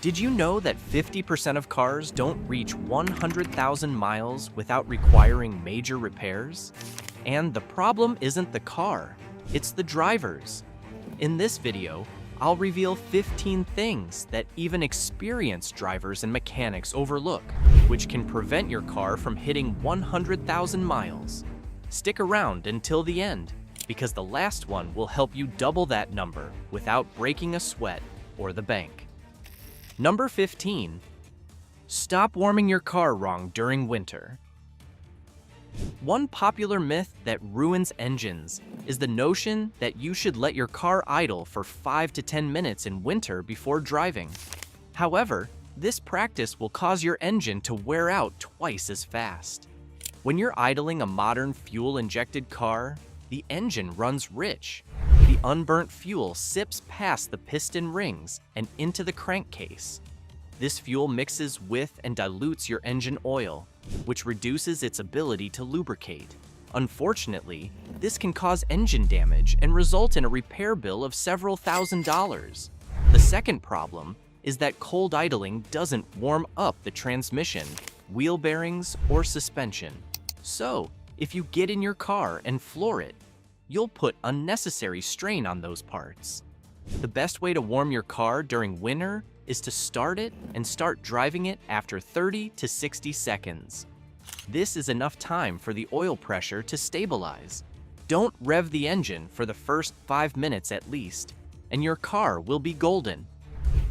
Did you know that 50% of cars don't reach 100,000 miles without requiring major repairs? And the problem isn't the car, it's the drivers. In this video, I'll reveal 15 things that even experienced drivers and mechanics overlook, which can prevent your car from hitting 100,000 miles. Stick around until the end, because the last one will help you double that number without breaking a sweat or the bank. Number 15. Stop warming your car wrong during winter. One popular myth that ruins engines is the notion that you should let your car idle for 5 to 10 minutes in winter before driving. However, this practice will cause your engine to wear out twice as fast. When you're idling a modern fuel-injected car, the engine runs rich. The unburnt fuel sips past the piston rings and into the crankcase. This fuel mixes with and dilutes your engine oil, which reduces its ability to lubricate. Unfortunately, this can cause engine damage and result in a repair bill of several $1,000s. The second problem is that cold idling doesn't warm up the transmission, wheel bearings, or suspension. So, if you get in your car and floor it, you'll put unnecessary strain on those parts. The best way to warm your car during winter is to start it and start driving it after 30 to 60 seconds. This is enough time for the oil pressure to stabilize. Don't rev the engine for the first 5 minutes at least, and your car will be golden.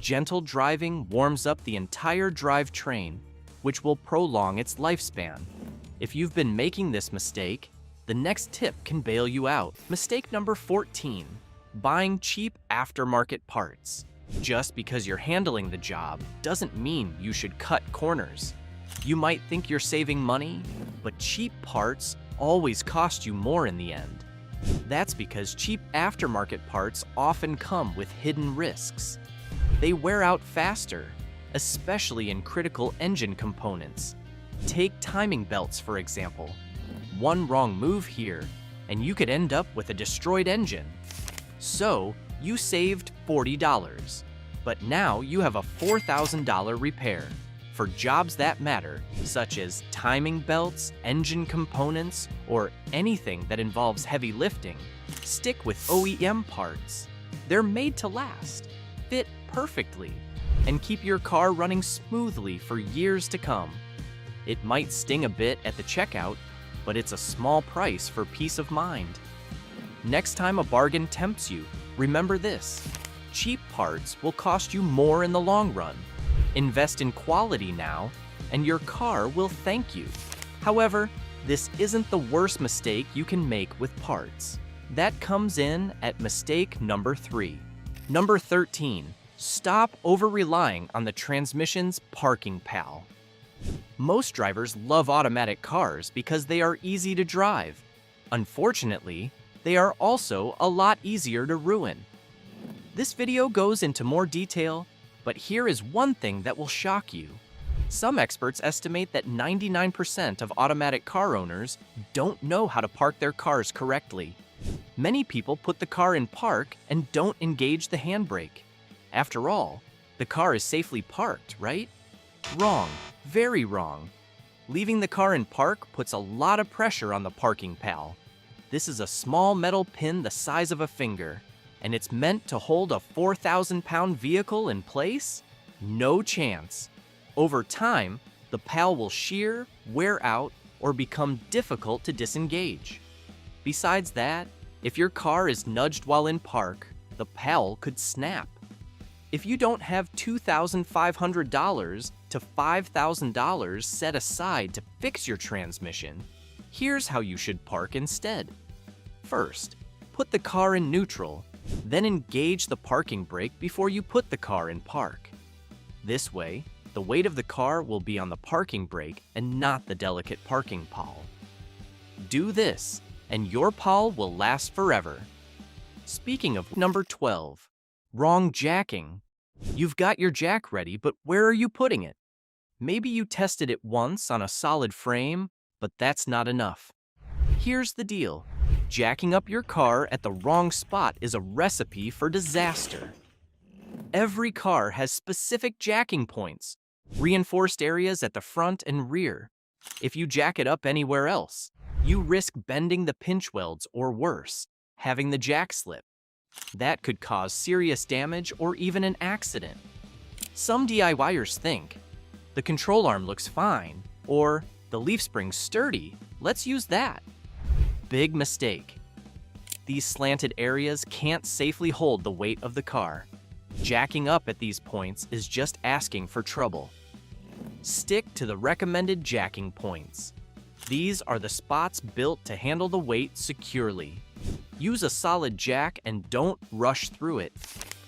Gentle driving warms up the entire drivetrain, which will prolong its lifespan. If you've been making this mistake, the next tip can bail you out. Mistake number 14, buying cheap aftermarket parts. Just because you're handling the job doesn't mean you should cut corners. You might think you're saving money, but cheap parts always cost you more in the end. That's because cheap aftermarket parts often come with hidden risks. They wear out faster, especially in critical engine components. Take timing belts, for example. One wrong move here, and you could end up with a destroyed engine. So, you saved $40, but now you have a $4,000 repair. For jobs that matter, such as timing belts, engine components, or anything that involves heavy lifting, stick with OEM parts. They're made to last, fit perfectly, and keep your car running smoothly for years to come. It might sting a bit at the checkout, but it's a small price for peace of mind. Next time a bargain tempts you, remember this: cheap parts will cost you more in the long run. Invest in quality now, and your car will thank you. However, this isn't the worst mistake you can make with parts. That comes in at mistake number 3. Number 13, stop over-relying on the transmission's parking pal. Most drivers love automatic cars because they are easy to drive. Unfortunately, they are also a lot easier to ruin. This video goes into more detail, but here is one thing that will shock you. Some experts estimate that 99% of automatic car owners don't know how to park their cars correctly. Many people put the car in park and don't engage the handbrake. After all, the car is safely parked, right? Wrong. Very wrong. Leaving the car in park puts a lot of pressure on the parking pal. This is a small metal pin the size of a finger, and it's meant to hold a 4,000-pound vehicle in place? No chance. Over time, the pal will shear, wear out, or become difficult to disengage. Besides that, if your car is nudged while in park, the pal could snap. If you don't have $2,500 to $5,000 set aside to fix your transmission, here's how you should park instead. First, put the car in neutral, then engage the parking brake before you put the car in park. This way, the weight of the car will be on the parking brake and not the delicate parking pawl. Do this, and your pawl will last forever. Speaking of number 12, wrong jacking. You've got your jack ready, but where are you putting it? Maybe you tested it once on a solid frame, but that's not enough. Here's the deal. Jacking up your car at the wrong spot is a recipe for disaster. Every car has specific jacking points, reinforced areas at the front and rear. If you jack it up anywhere else, you risk bending the pinch welds or worse, having the jack slip. That could cause serious damage or even an accident. Some DIYers think, the control arm looks fine, or the leaf spring's sturdy, let's use that. Big mistake. These slanted areas can't safely hold the weight of the car. Jacking up at these points is just asking for trouble. Stick to the recommended jacking points. These are the spots built to handle the weight securely. Use a solid jack and don't rush through it.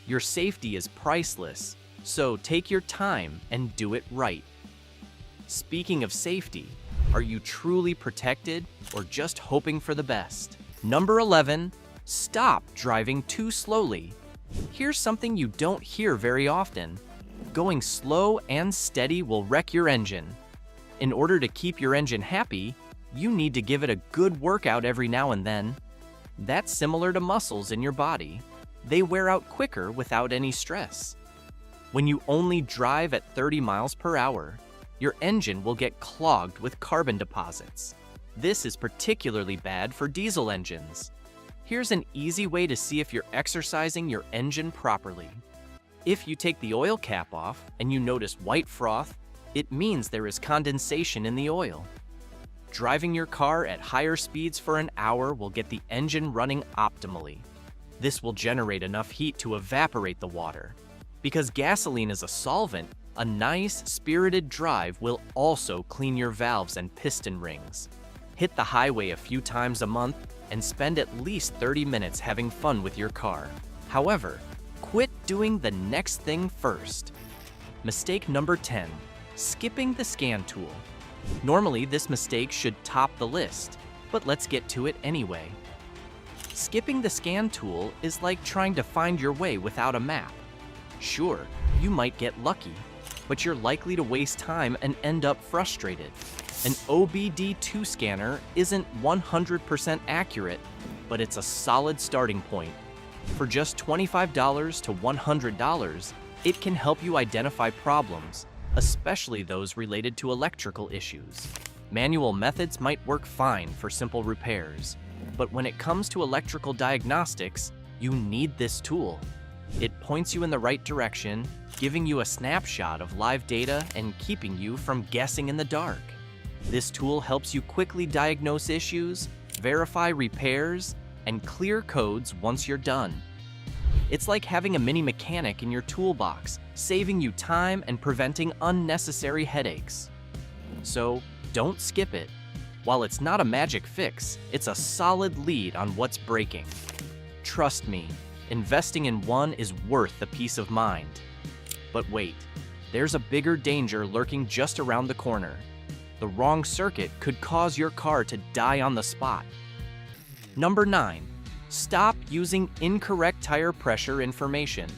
Your safety is priceless, so take your time and do it right. Speaking of safety, are you truly protected or just hoping for the best? Number 11, stop driving too slowly. Here's something you don't hear very often. Going slow and steady will wreck your engine. In order to keep your engine happy, you need to give it a good workout every now and then. That's similar to muscles in your body. They wear out quicker without any stress. When you only drive at 30 miles per hour, your engine will get clogged with carbon deposits. This is particularly bad for diesel engines. Here's an easy way to see if you're exercising your engine properly. If you take the oil cap off and you notice white froth, it means there is condensation in the oil. Driving your car at higher speeds for an hour will get the engine running optimally. This will generate enough heat to evaporate the water. Because gasoline is a solvent, a nice, spirited drive will also clean your valves and piston rings. Hit the highway a few times a month and spend at least 30 minutes having fun with your car. However, quit doing the next thing first. Mistake number 10, skipping the scan tool. Normally, this mistake should top the list, but let's get to it anyway. Skipping the scan tool is like trying to find your way without a map. Sure, you might get lucky, but you're likely to waste time and end up frustrated. An OBD2 scanner isn't 100% accurate, but it's a solid starting point. For just $25 to $100, it can help you identify problems, especially those related to electrical issues. Manual methods might work fine for simple repairs, but when it comes to electrical diagnostics, you need this tool. It points you in the right direction, giving you a snapshot of live data and keeping you from guessing in the dark. This tool helps you quickly diagnose issues, verify repairs, and clear codes once you're done. It's like having a mini mechanic in your toolbox, saving you time and preventing unnecessary headaches. So, don't skip it. While it's not a magic fix, it's a solid lead on what's breaking. Trust me, investing in one is worth the peace of mind. But wait, there's a bigger danger lurking just around the corner. The wrong circuit could cause your car to die on the spot. Number 9, stop using incorrect tire pressure information.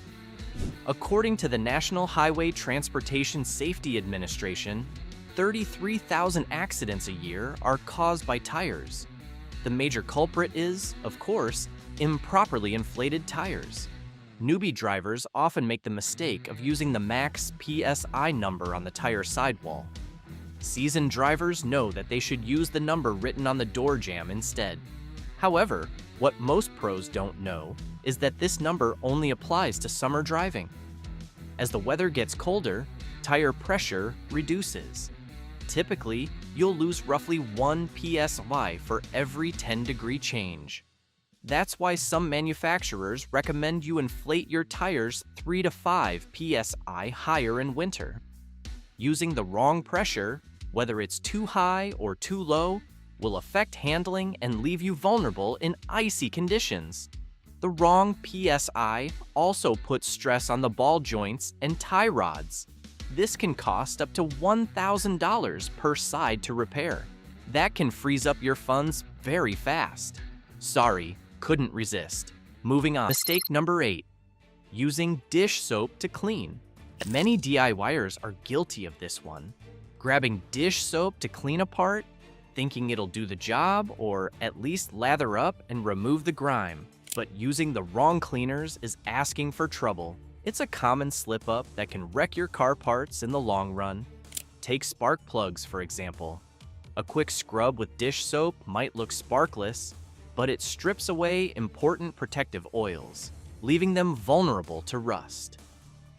According to the National Highway Transportation Safety Administration, 33,000 accidents a year are caused by tires. The major culprit is, of course, improperly inflated tires. Newbie drivers often make the mistake of using the max PSI number on the tire sidewall. Seasoned drivers know that they should use the number written on the door jamb instead. However, what most pros don't know is that this number only applies to summer driving. As the weather gets colder, tire pressure reduces. Typically, you'll lose roughly 1 PSI for every 10-degree change. That's why some manufacturers recommend you inflate your tires 3 to 5 PSI higher in winter. Using the wrong pressure, whether it's too high or too low, will affect handling and leave you vulnerable in icy conditions. The wrong PSI also puts stress on the ball joints and tie rods. This can cost up to $1,000 per side to repair. That can freeze up your funds very fast. Sorry, couldn't resist. Moving on. Mistake number 8, using dish soap to clean. Many DIYers are guilty of this one. Grabbing dish soap to clean a part, thinking it'll do the job or at least lather up and remove the grime. But using the wrong cleaners is asking for trouble. It's a common slip-up that can wreck your car parts in the long run. Take spark plugs, for example. A quick scrub with dish soap might look sparkless, but it strips away important protective oils, leaving them vulnerable to rust.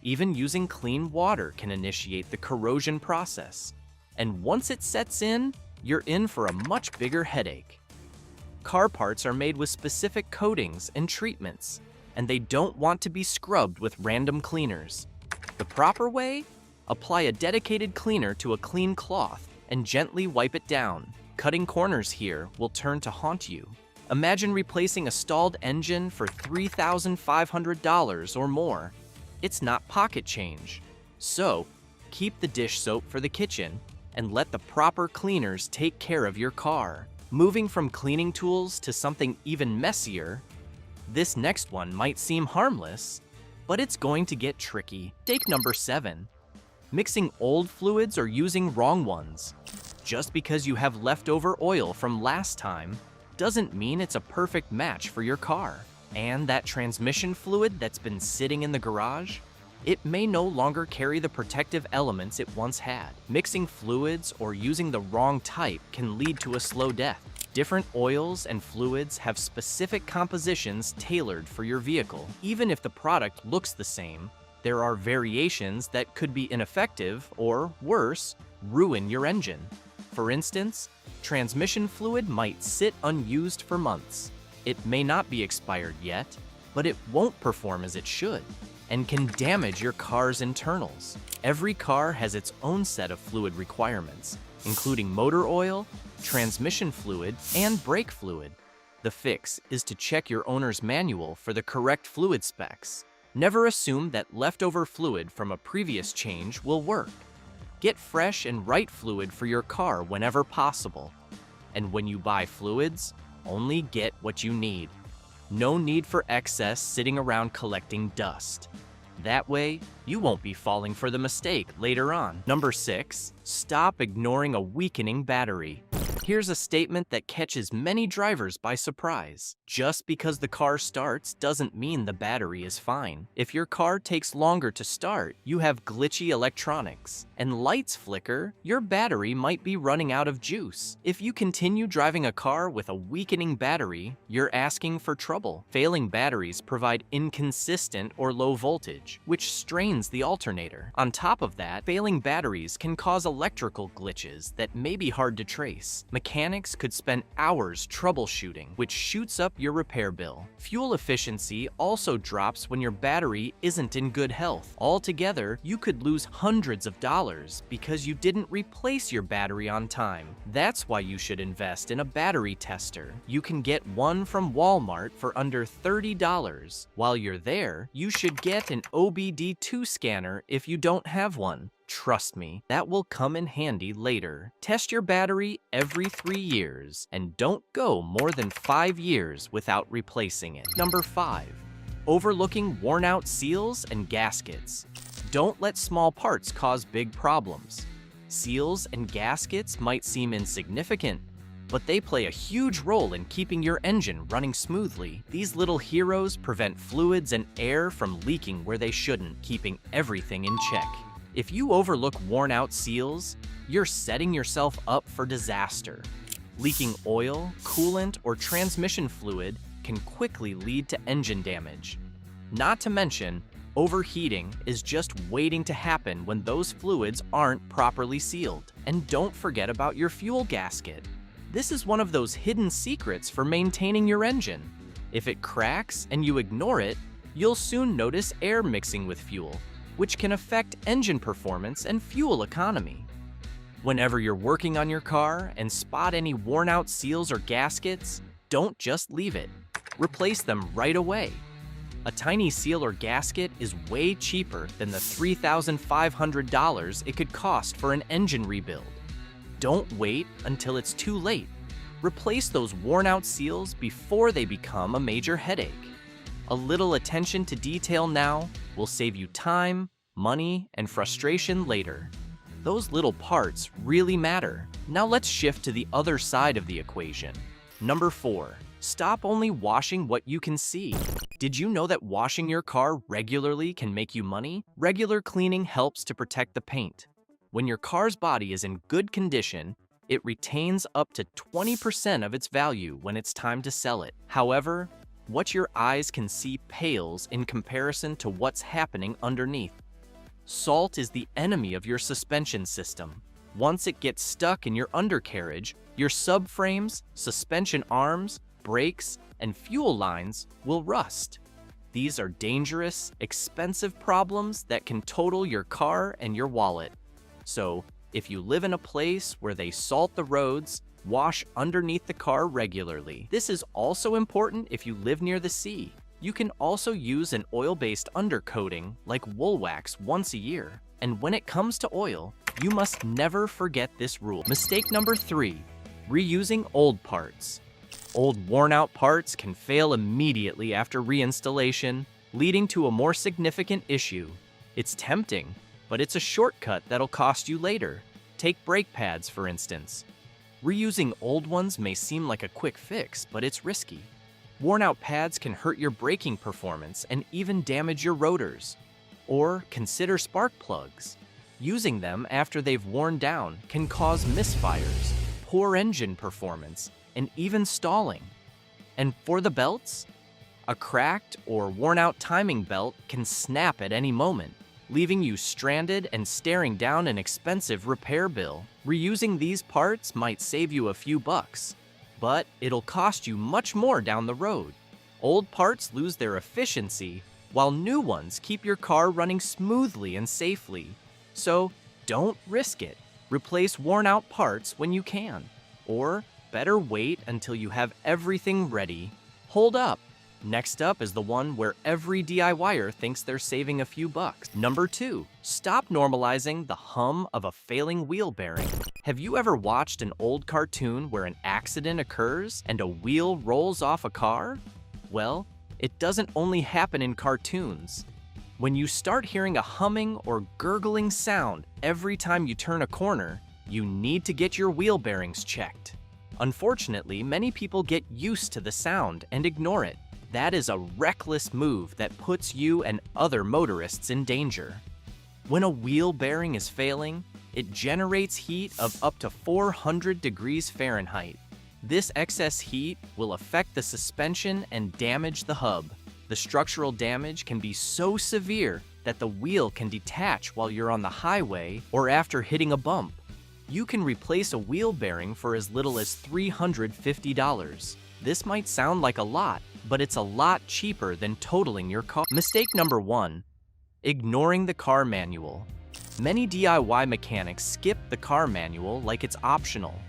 Even using clean water can initiate the corrosion process, and once it sets in, you're in for a much bigger headache. Car parts are made with specific coatings and treatments, and they don't want to be scrubbed with random cleaners. The proper way? Apply a dedicated cleaner to a clean cloth and gently wipe it down. Cutting corners here will turn to haunt you. Imagine replacing a stalled engine for $3,500 or more. It's not pocket change. So, keep the dish soap for the kitchen and let the proper cleaners take care of your car. Moving from cleaning tools to something even messier, this next one might seem harmless, but it's going to get tricky. Mistake number 7. Mixing old fluids or using wrong ones. Just because you have leftover oil from last time doesn't mean it's a perfect match for your car. And that transmission fluid that's been sitting in the garage, it may no longer carry the protective elements it once had. Mixing fluids or using the wrong type can lead to a slow death. Different oils and fluids have specific compositions tailored for your vehicle. Even if the product looks the same, there are variations that could be ineffective or, worse, ruin your engine. For instance, transmission fluid might sit unused for months. It may not be expired yet, but it won't perform as it should and can damage your car's internals. Every car has its own set of fluid requirements, including motor oil, transmission fluid, and brake fluid. The fix is to check your owner's manual for the correct fluid specs. Never assume that leftover fluid from a previous change will work. Get fresh and right fluid for your car whenever possible. And when you buy fluids, only get what you need. No need for excess sitting around collecting dust. That way, you won't be falling for the mistake later on. Number 6, stop ignoring a weakening battery. Here's a statement that catches many drivers by surprise. Just because the car starts doesn't mean the battery is fine. If your car takes longer to start, you have glitchy electronics, and lights flicker, your battery might be running out of juice. If you continue driving a car with a weakening battery, you're asking for trouble. Failing batteries provide inconsistent or low voltage, which strains the alternator. On top of that, failing batteries can cause electrical glitches that may be hard to trace. Mechanics could spend hours troubleshooting, which shoots up your repair bill. Fuel efficiency also drops when your battery isn't in good health. Altogether, you could lose hundreds of dollars because you didn't replace your battery on time. That's why you should invest in a battery tester. You can get one from Walmart for under $30. While you're there, you should get an OBD2 scanner if you don't have one. Trust me, that will come in handy later. Test your battery every 3 years and don't go more than 5 years without replacing it. Number 5, overlooking worn out seals and gaskets. Don't let small parts cause big problems. Seals and gaskets might seem insignificant, but they play a huge role in keeping your engine running smoothly. These little heroes prevent fluids and air from leaking where they shouldn't, keeping everything in check. If you overlook worn-out seals, you're setting yourself up for disaster. Leaking oil, coolant, or transmission fluid can quickly lead to engine damage. Not to mention, overheating is just waiting to happen when those fluids aren't properly sealed. And don't forget about your fuel gasket. This is one of those hidden secrets for maintaining your engine. If it cracks and you ignore it, you'll soon notice air mixing with fuel, which can affect engine performance and fuel economy. Whenever you're working on your car and spot any worn-out seals or gaskets, don't just leave it. Replace them right away. A tiny seal or gasket is way cheaper than the $3,500 it could cost for an engine rebuild. Don't wait until it's too late. Replace those worn-out seals before they become a major headache. A little attention to detail now will save you time, money, and frustration later. Those little parts really matter. Now let's shift to the other side of the equation. Number 4, Stop only washing what you can see. Did you know that washing your car regularly can make you money? Regular cleaning helps to protect the paint. When your car's body is in good condition, it retains up to 20% of its value when it's time to sell it. However, what your eyes can see pales in comparison to what's happening underneath. Salt is the enemy of your suspension system. Once it gets stuck in your undercarriage, your subframes, suspension arms, brakes, and fuel lines will rust. These are dangerous, expensive problems that can total your car and your wallet. So, if you live in a place where they salt the roads, wash underneath the car regularly. This is also important if you live near the sea. You can also use an oil-based undercoating like wool wax once a year. And when it comes to oil, you must never forget this rule. Mistake number 3, reusing old parts. Old worn-out parts can fail immediately after reinstallation, leading to a more significant issue. It's tempting, but it's a shortcut that'll cost you later. Take brake pads, for instance. Reusing old ones may seem like a quick fix, but it's risky. Worn-out pads can hurt your braking performance and even damage your rotors. Or consider spark plugs. Using them after they've worn down can cause misfires, poor engine performance, and even stalling. And for the belts, a cracked or worn-out timing belt can snap at any moment, leaving you stranded and staring down an expensive repair bill. Reusing these parts might save you a few bucks, but it'll cost you much more down the road. Old parts lose their efficiency, while new ones keep your car running smoothly and safely. So don't risk it. Replace worn-out parts when you can. Or better wait until you have everything ready. Hold up. Next up is the one where every DIYer thinks they're saving a few bucks. Number 2, stop normalizing the hum of a failing wheel bearing. Have you ever watched an old cartoon where an accident occurs and a wheel rolls off a car? Well, it doesn't only happen in cartoons. When you start hearing a humming or gurgling sound every time you turn a corner, you need to get your wheel bearings checked. Unfortunately, many people get used to the sound and ignore it. That is a reckless move that puts you and other motorists in danger. When a wheel bearing is failing, it generates heat of up to 400 degrees Fahrenheit. This excess heat will affect the suspension and damage the hub. The structural damage can be so severe that the wheel can detach while you're on the highway or after hitting a bump. You can replace a wheel bearing for as little as $350. This might sound like a lot, but it's a lot cheaper than totaling your car. Mistake number 1, ignoring the car manual. Many DIY mechanics skip the car manual like it's optional.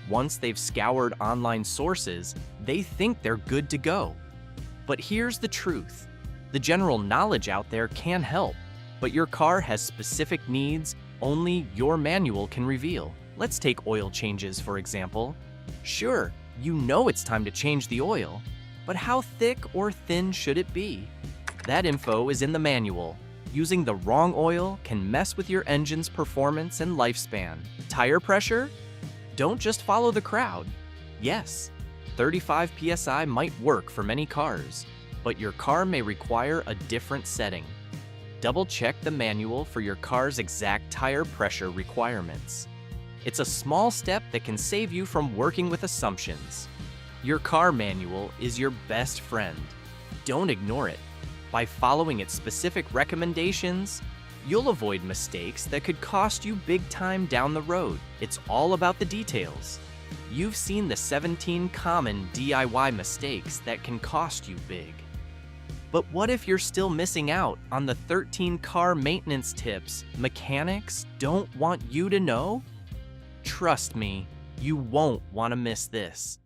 Once they've scoured online sources, they think they're good to go. But here's the truth. The general knowledge out there can help, but your car has specific needs only your manual can reveal. Let's take oil changes, for example. Sure, you know it's time to change the oil, but how thick or thin should it be? That info is in the manual. Using the wrong oil can mess with your engine's performance and lifespan. Tire pressure? Don't just follow the crowd. Yes, 35 psi might work for many cars, but your car may require a different setting. Double-check the manual for your car's exact tire pressure requirements. It's a small step that can save you from working with assumptions. Your car manual is your best friend. Don't ignore it. By following its specific recommendations, you'll avoid mistakes that could cost you big time down the road. It's all about the details. You've seen the 17 common DIY mistakes that can cost you big. But what if you're still missing out on the 13 car maintenance tips mechanics don't want you to know? Trust me, you won't want to miss this.